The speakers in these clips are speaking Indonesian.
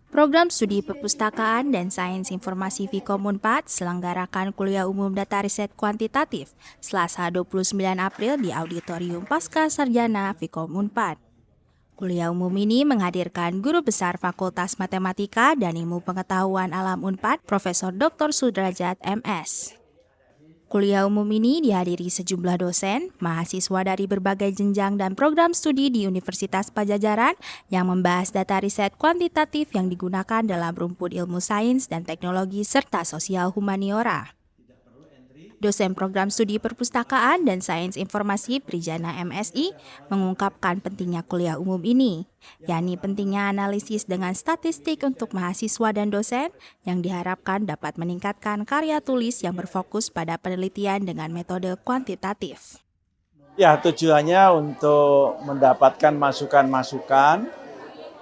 Program Studi Perpustakaan dan Sains Informasi Vkom Unpad selenggarakan kuliah umum data riset kuantitatif Selasa 29 April di Auditorium Pasca Sarjana Vkom Unpad. Kuliah umum ini menghadirkan Guru Besar Fakultas Matematika dan Ilmu Pengetahuan Alam Unpad, Profesor Dr. Sudrajat MS. Kuliah umum ini dihadiri sejumlah dosen, mahasiswa dari berbagai jenjang dan program studi di Universitas Pajajaran yang membahas data riset kuantitatif yang digunakan dalam rumpun ilmu sains dan teknologi serta sosial humaniora. Dosen program studi perpustakaan dan sains informasi Prijana MSI mengungkapkan pentingnya kuliah umum ini, yakni pentingnya analisis dengan statistik untuk mahasiswa dan dosen yang diharapkan dapat meningkatkan karya tulis yang berfokus pada penelitian dengan metode kuantitatif. Ya, tujuannya untuk mendapatkan masukan-masukan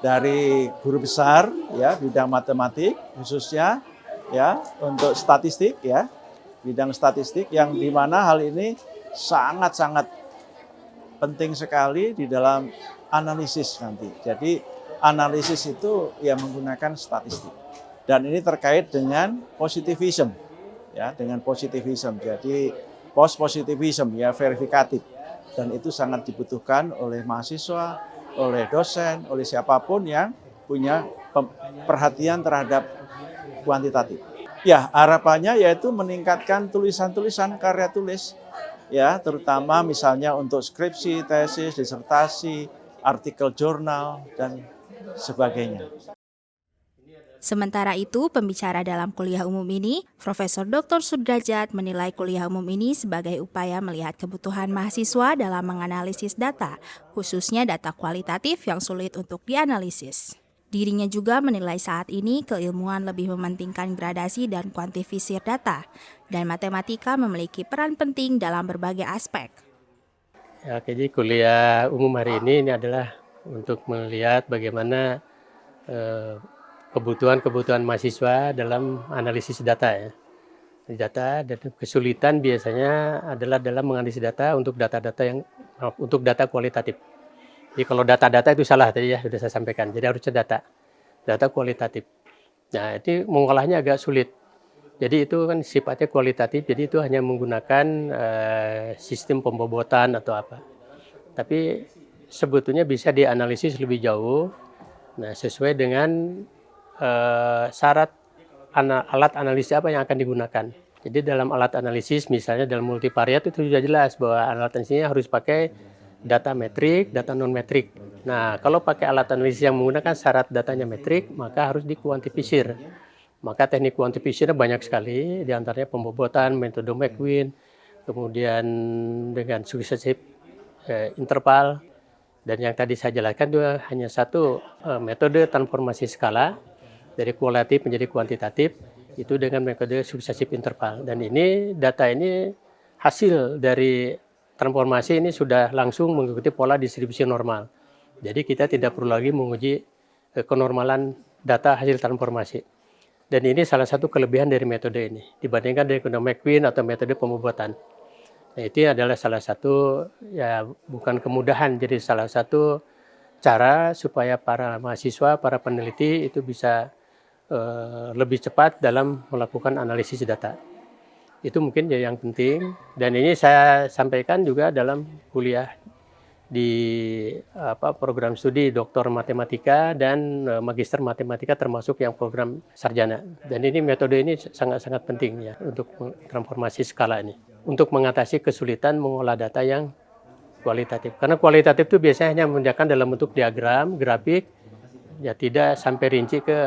dari guru besar ya bidang matematik khususnya ya untuk statistik ya bidang statistik yang di mana hal ini sangat-sangat penting sekali di dalam analisis nanti. Jadi analisis itu ya menggunakan statistik. Dan ini terkait dengan positivism ya, dengan positivism. Jadi post positivism ya verifikatif. Dan itu sangat dibutuhkan oleh mahasiswa, oleh dosen, oleh siapapun yang punya perhatian terhadap kuantitatif. Ya, harapannya yaitu meningkatkan tulisan-tulisan karya tulis, ya, terutama misalnya untuk skripsi, tesis, disertasi, artikel jurnal, dan sebagainya. Sementara itu, pembicara dalam kuliah umum ini, Profesor Dr. Sudrajat menilai kuliah umum ini sebagai upaya melihat kebutuhan mahasiswa dalam menganalisis data, khususnya data kualitatif yang sulit untuk dianalisis. Dirinya juga menilai saat ini keilmuan lebih mementingkan gradasi dan kuantifisir data, dan matematika memiliki peran penting dalam berbagai aspek. Ya, jadi kuliah umum hari ini adalah untuk melihat bagaimana kebutuhan mahasiswa dalam analisis data ya. Data dan kesulitan biasanya adalah dalam menganalisis data untuk data kualitatif. Jadi kalau data-data itu salah tadi ya sudah saya sampaikan. Jadi harusnya data kualitatif. Nah, itu mengolahnya agak sulit. Jadi itu kan sifatnya kualitatif, jadi itu hanya menggunakan sistem pembobotan atau apa. Tapi sebetulnya bisa dianalisis lebih jauh, nah sesuai dengan syarat alat analisis apa yang akan digunakan. Jadi dalam alat analisis, misalnya dalam multivariat itu sudah jelas bahwa alat analisisnya harus pakai data metrik, data non metrik. Nah, kalau pakai alat analisis yang menggunakan syarat datanya metrik, maka harus dikuantifisir. Maka teknik kuantifisirnya banyak sekali, diantaranya pembobotan, metode McQueen, kemudian dengan successive interval, dan yang tadi saya jelaskan juga hanya satu metode transformasi skala dari kualitatif menjadi kuantitatif, itu dengan metode successive interval. Dan ini data ini hasil dari transformasi ini sudah langsung mengikuti pola distribusi normal. Jadi kita tidak perlu lagi menguji kenormalan data hasil transformasi. Dan ini salah satu kelebihan dari metode ini dibandingkan dengan McQueen atau metode pembobotan. Nah, itu adalah salah satu ya bukan kemudahan, jadi salah satu cara supaya para mahasiswa, para peneliti itu bisa lebih cepat dalam melakukan analisis data. Itu mungkin yang penting, dan ini saya sampaikan juga dalam kuliah di program studi doktor matematika dan magister matematika termasuk yang program sarjana. Dan ini metode ini sangat-sangat penting ya untuk transformasi skala ini. Untuk mengatasi kesulitan mengolah data yang kualitatif. Karena kualitatif itu biasanya hanya mengerjakan dalam bentuk diagram, grafik, ya tidak sampai rinci ke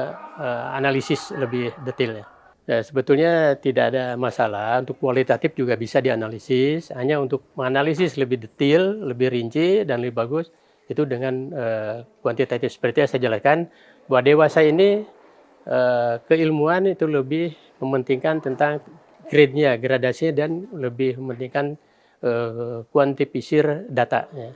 analisis lebih detail ya. Ya, sebetulnya tidak ada masalah, untuk kualitatif juga bisa dianalisis, hanya untuk menganalisis lebih detail, lebih rinci dan lebih bagus itu dengan kuantitatif. Seperti yang saya jelaskan bahwa dewasa ini keilmuan itu lebih mementingkan tentang grade-nya, gradasinya, dan lebih mementingkan kuantifisir data ya,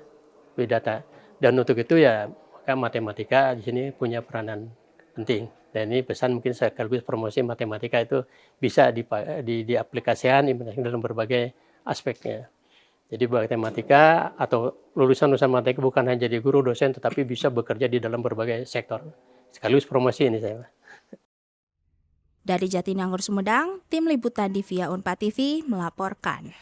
data. Dan untuk itu ya matematika di sini punya peranan penting. Dan ini pesan mungkin sekaligus promosi matematika itu bisa diaplikasikan dalam berbagai aspeknya. Jadi matematika atau lulusan matematika bukan hanya jadi guru dosen, tetapi bisa bekerja di dalam berbagai sektor. Sekaligus promosi ini saya. Dari Jatinangor Sumedang, tim liputan Divia Unpad TV melaporkan.